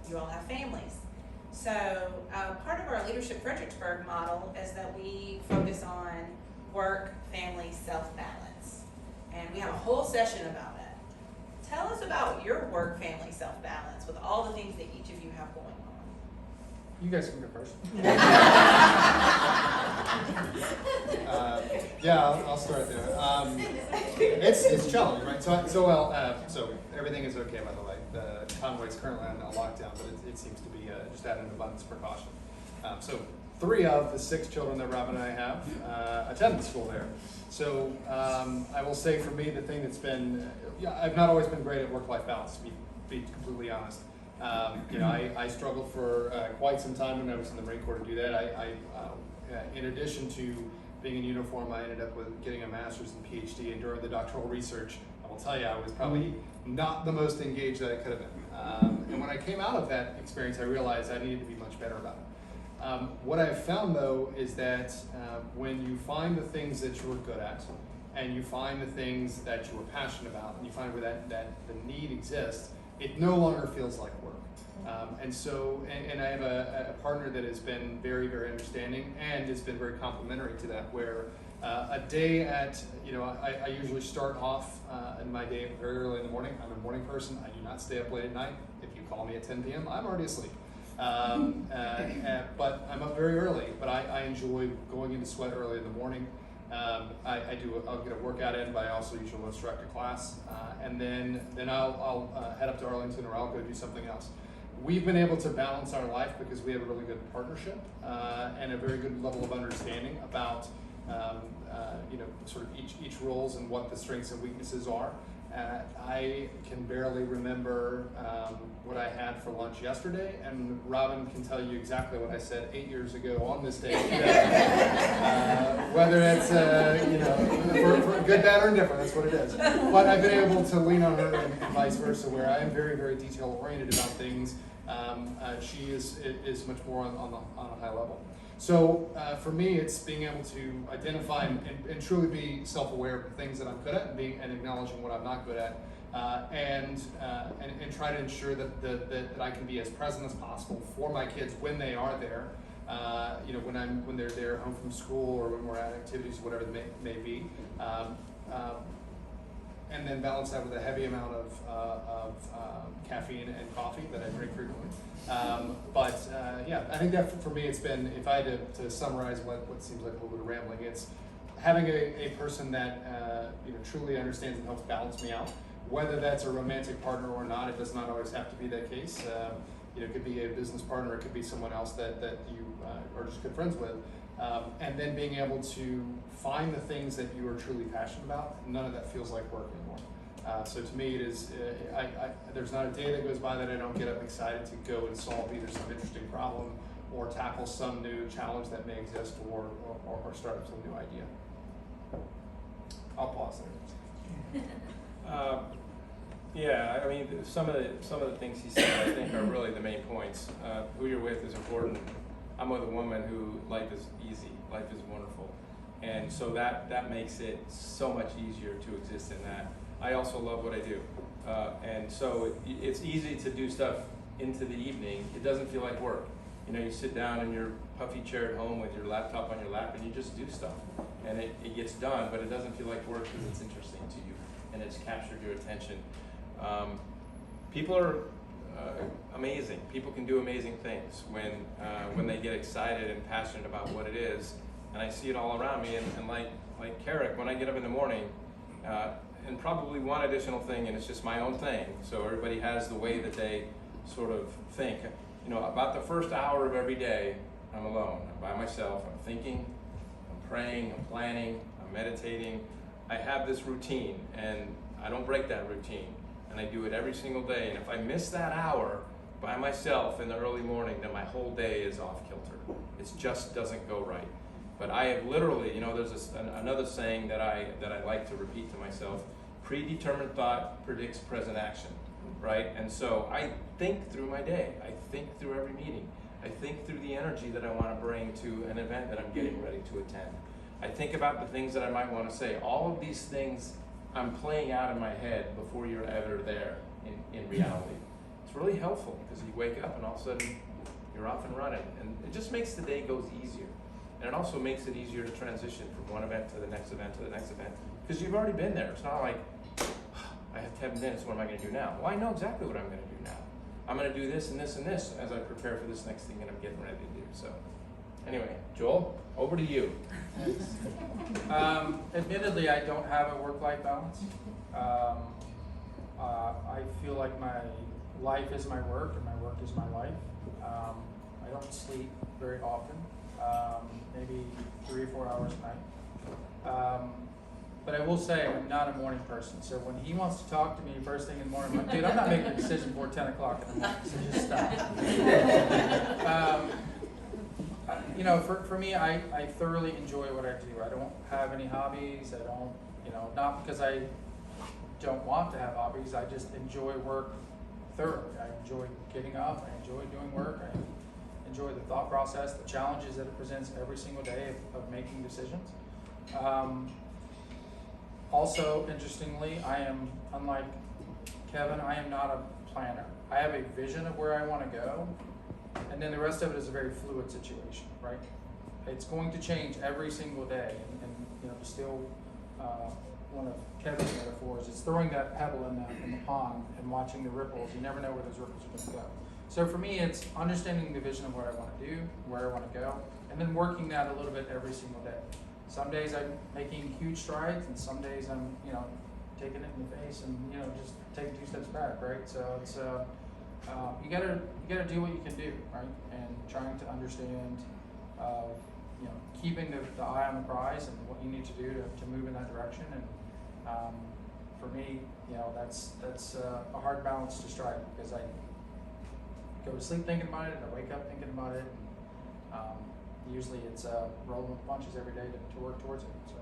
you all have families. So part of our Leadership Fredericksburg model is that we focus on work, family, self-balance. And we have a whole session about it. Tell us about your work, family, self-balance with all the things that each of you have going on. You guys can go first. I'll start there. It's challenging, right? So everything is okay, by the way. Conway's currently on a lockdown, but it seems to be just out of an abundance of precaution. So 3 of the 6 children that Robin and I have attend the school there. So I will say for me, the thing that's been, I've not always been great at work-life balance, to be completely honest. I struggled for quite some time when I was in the Marine Corps to do that. In addition to being in uniform, I ended up with getting a master's and PhD, and during the doctoral research, I will tell you, I was probably not the most engaged that I could have been. And when I came out of that experience, I realized I needed to be much better about it. What I've found, though, is that when you find the things that you are good at, and you find the things that you are passionate about, and you find where that the need exists, it no longer feels like work. And I have a partner that has been very, very understanding and has been very complimentary to that, where a day at, I usually start off in my day very early in the morning. I'm a morning person. I do not stay up late at night. If you call me at 10 p.m., I'm already asleep. But I'm up very early, but I enjoy going into sweat early in the morning. I'll get a workout in, but I also usually will instruct a class, and then I'll head up to Arlington, or I'll go do something else. We've been able to balance our life because we have a really good partnership and a very good level of understanding about sort of each roles and what the strengths and weaknesses are. I can barely remember what I had for lunch yesterday, and Robin can tell you exactly what I said 8 years ago on this day. Whether it's for good, bad, or indifferent, that's what it is. But I've been able to lean on her and vice versa, where I am very, very detail oriented about things. She is much more on a high level. So for me, it's being able to identify and truly be self-aware of the things that I'm good at, and acknowledging what I'm not good at, and try to ensure that I can be as present as possible for my kids when they are there. When they're there home from school, or when we're at activities, whatever they may be. And then balance that with a heavy amount of caffeine and coffee that I drink frequently. I think that for me, it's been, if I had to summarize what seems like a little bit of rambling, it's having a person that truly understands and helps balance me out. Whether that's a romantic partner or not, it does not always have to be that case. It could be a business partner, it could be someone else that you are just good friends with. And then being able to find the things that you are truly passionate about. None of that feels like work anymore. So to me, it is. There's not a day that goes by that I don't get up excited to go and solve either some interesting problem, or tackle some new challenge that may exist, or start up some new idea. I'll pause there. I mean, some of the things he said, I think, are really the main points. Who you're with is important. I'm with a woman who life is easy, life is wonderful, and so that makes it so much easier to exist in that. I also love what I do, and so it's easy to do stuff into the evening. It doesn't feel like work. You sit down in your puffy chair at home with your laptop on your lap, and you just do stuff, and it gets done, but it doesn't feel like work because it's interesting to you, and it's captured your attention. People are amazing. People can do amazing things when they get excited and passionate about what it is, and I see it all around me. And like Carrick, when I get up in the morning, and probably one additional thing, and it's just my own thing. So everybody has the way that they sort of think. About the first hour of every day, I'm alone. I'm by myself. I'm thinking. I'm praying. I'm planning. I'm meditating. I have this routine, and I don't break that routine. And I do it every single day. And if I miss that hour by myself in the early morning, then my whole day is off kilter. It just doesn't go right. But I have literally, there's another saying that I like to repeat to myself: predetermined thought predicts present action, right? And so I think through my day. I think through every meeting. I think through the energy that I want to bring to an event that I'm getting ready to attend. I think about the things that I might want to say. All of these things I'm playing out in my head before you're ever there in reality. It's it's really helpful because you wake up and all of a sudden you're off and running, and it just makes the day goes easier. And it also makes it easier to transition from one event to the next event to the next event because you've already been there. It's not like, I have 10 minutes, what am I going to do now? Well, I know exactly what I'm going to do now. I'm going to do this and this and this as I prepare for this next thing that I'm getting ready to do. So anyway, Joel, over to you. Admittedly, I don't have a work-life balance. I feel like my life is my work and my work is my life. I don't sleep very often, maybe 3 or 4 hours a night. But I will say I'm not a morning person. So when he wants to talk to me first thing in the morning, I'm like, dude, I'm not making a decision before 10 o'clock in the morning, so just stop. You know, for me, I thoroughly enjoy what I do. I don't have any hobbies. I don't, you know, not because I don't want to have hobbies. I just enjoy work thoroughly. I enjoy getting up. I enjoy doing work. I enjoy the thought process, the challenges that it presents every single day of making decisions. Also, interestingly, I am, unlike Kevin, I am not a planner. I have a vision of where I want to go, and then the rest of it is a very fluid situation, right? It's going to change every single day, and you know, to steal one of Kevin's metaphors, it's throwing that pebble in the pond and watching the ripples. You never know where those ripples are going to go. So for me, it's understanding the vision of what I want to do, where I want to go, and then working that a little bit every single day. Some days I'm making huge strides, and some days I'm, you know, taking it in the face and, you know, just taking 2 steps back, right? So it's you gotta do what you can do, right? And trying to understand, you know, keeping the eye on the prize and what you need to do to move in that direction. And for me, you know, that's a hard balance to strike because I go to sleep thinking about it, and I wake up thinking about it. And, usually it's rolling with punches every day to work towards it. So.